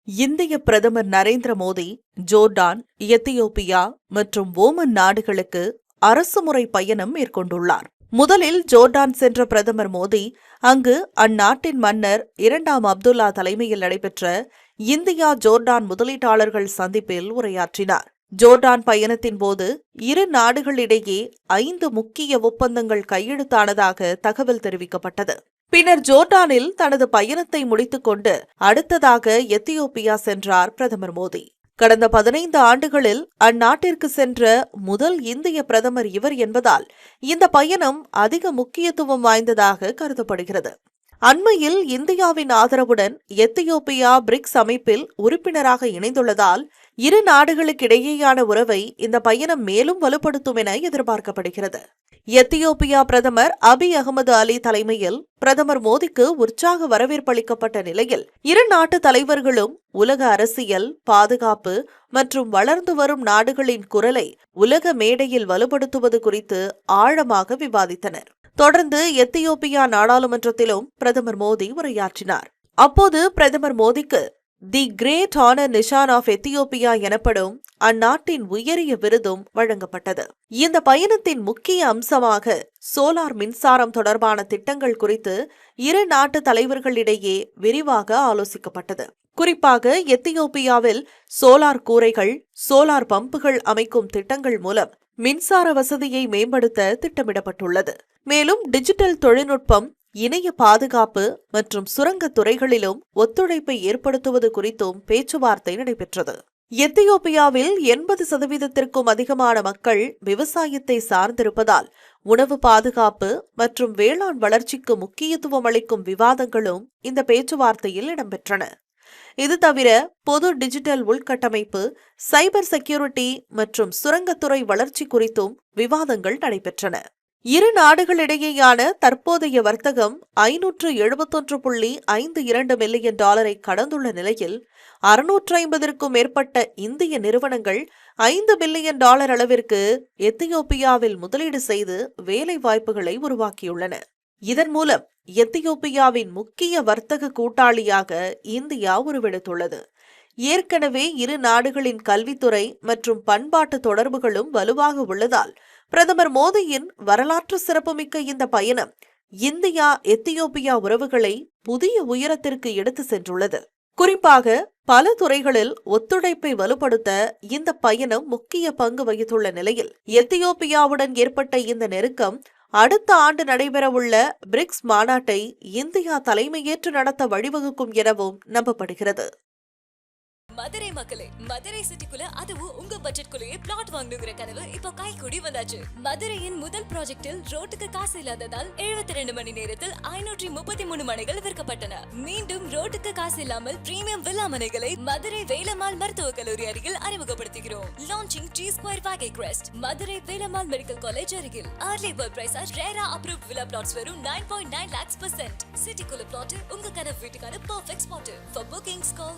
இந்திய பிரதமர் Narendra Modi Jordan, Ethiopia மற்றும் ஓமன் நாடுகளுக்கு அரசுமுறை பயணம் மேற்கொண்டுள்ளார். முதலில் ஜோர்டான் சென்ற பிரதமர் மோடி அங்கு அந்நாட்டின் மன்னர் 2ஆம் அப்துல்லா தலைமையில் நடைபெற்ற இந்தியா ஜோர்டான் முதலீட்டாளர்கள் சந்திப்பில் உரையாற்றினார். ஜோர்டான் பயணத்தின் போது இரு நாடுகளிடையே 5 முக்கிய ஒப்பந்தங்கள் கையெழுத்தானதாக தகவல் தெரிவிக்கப்பட்டது. பின்னர் ஜோர்டானில் தனது பயணத்தை முடித்துக் கொண்டு அடுத்ததாக எத்தியோப்பியா சென்றார் பிரதமர் மோடி. கடந்த 15 ஆண்டுகளில் அந்நாட்டிற்கு சென்ற முதல் இந்திய பிரதமர் இவர் என்பதால் இந்த பயணம் அதிக முக்கியத்துவம் வாய்ந்ததாக கருதப்படுகிறது. அண்மையில் இந்தியாவின் ஆதரவுடன் எத்தியோப்பியா பிரிக்ஸ் அமைப்பில் உறுப்பினராக இணைந்துள்ளதால் இரு நாடுகளுக்கிடையேயான உறவை இந்த பயணம் மேலும் வலுப்படுத்தும் என எதிர்பார்க்கப்படுகிறது. எத்தியோப்பியா பிரதமர் அபிய் அகமது அலி தலைமையில் பிரதமர் மோடிக்கு உற்சாக வரவேற்பு அளிக்கப்பட்ட நிலையில் இரு நாட்டு தலைவர்களும் உலக அரசியல், பாதுகாப்பு மற்றும் வளர்ந்து வரும் நாடுகளின் குரலை உலக மேடையில் வலுப்படுத்துவது குறித்து ஆழமாக விவாதித்தனர். தொடர்ந்து எத்தியோப்பியா நாடாளுமன்றத்திலும் பிரதமர் மோடி உரையாற்றினார். அப்போது பிரதமர் மோடிக்கு the great honour Nishan of Ethiopia எனப்படும் அந்நாட்டின் உயரிய விருதும் வழங்கப்பட்டது. இந்த பயணத்தின் முக்கிய அம்சமாக சோலார் மின்சாரம் தொடர்பான திட்டங்கள் குறித்து இரு நாட்டு தலைவர்களிடையே விரிவாக ஆலோசிக்கப்பட்டது. குறிப்பாக எத்தியோப்பியாவில் சோலார் கூரைகள், சோலார் பம்புகள் அமைக்கும் திட்டங்கள் மூலம் மின்சார வசதியை மேம்படுத்த திட்டமிடப்பட்டுள்ளது. மேலும் டிஜிட்டல் தொழில்நுட்பம், இணைய பாதுகாப்பு மற்றும் சுரங்கத் துறைகளிலும் ஒத்துழைப்பை ஏற்படுத்துவது குறித்தும் பேச்சுவார்த்தை நடைபெற்றது. எத்தியோப்பியாவில் 80% அதிகமான மக்கள் விவசாயத்தை சார்ந்திருப்பதால் உணவு பாதுகாப்பு மற்றும் வேளாண் வளர்ச்சிக்கு முக்கியத்துவம் அளிக்கும் விவாதங்களும் இந்த பேச்சுவார்த்தையில் இடம்பெற்றன. இது தவிர பொது டிஜிட்டல் உள்கட்டமைப்பு, சைபர் செக்யூரிட்டி மற்றும் சுரங்கத்துறை வளர்ச்சி குறித்தும் விவாதங்கள் நடைபெற்றன. இரு நாடுகளிடையேயான தற்போதைய வர்த்தகம் $571.52 மில்லியன் கடந்துள்ள நிலையில் 650க்கும் மேற்பட்ட இந்திய நிறுவனங்கள் $5 பில்லியன் அளவிற்கு எத்தியோப்பியாவில் முதலீடு செய்து வேலை வாய்ப்புகளை உருவாக்கியுள்ளன. இதன் மூலம் எத்தியோப்பியாவின் முக்கிய வர்த்தக கூட்டாளியாக இந்தியா உருவெடுத்துள்ளது. ஏற்கனவே இரு நாடுகளின் கல்வித்துறை மற்றும் பண்பாட்டு தொடர்புகளும் வலுவாக உள்ளதால் பிரதமர் மோடியின் வரலாற்று சிறப்புமிக்க இந்த பயணம் இந்தியா எத்தியோப்பியா உறவுகளை புதிய உயரத்திற்கு எடுத்து சென்றுள்ளது. குறிப்பாக பல துறைகளில் ஒத்துழைப்பை வலுப்படுத்த இந்த பயணம் முக்கிய பங்கு வகித்துள்ள நிலையில் எத்தியோப்பியாவுடன் ஏற்பட்ட இந்த நெருக்கம் அடுத்த ஆண்டு நடைபெறவுள்ள பிரிக்ஸ் மாநாட்டை இந்தியா தலைமையேற்று நடத்த வழிவகுக்கும் எனவும் நம்பப்படுகிறது. மதுரை மக்களே, மதுரை சிட்டிக்குள்ள அதுவும் உங்க பட்ஜெட்குள்ளேயே பிளாட் வாங்கணுங்கிற கனவு இப்போ கைக்கூடி வந்தாச்சு. மதுரையின் முதல் ப்ராஜெக்டில் ரோட்டுக்கு காசு இல்லாததால் 72 மணி நேரத்தில் 533 மனைகள் விற்கப்பட்டன. மீண்டும் ரோட்டுக்கு காசு இல்லாமல் பிரீமியம் வில்லா மனைகளை மதுரை வேலம்மாள் மருத்துவக் கல்லூரி அருகில் அறிமுகப்படுத்துகிறோம். Launching G Square Vagay Crest, Madurai Velammal medical college அருகில். Early bird price RERA approved villa plots வெறும் 9.9 lakhs %. சிட்டிக்குள்ள பிளாட் உங்க கனவு வீட்டுக்கான perfect spot. For bookings call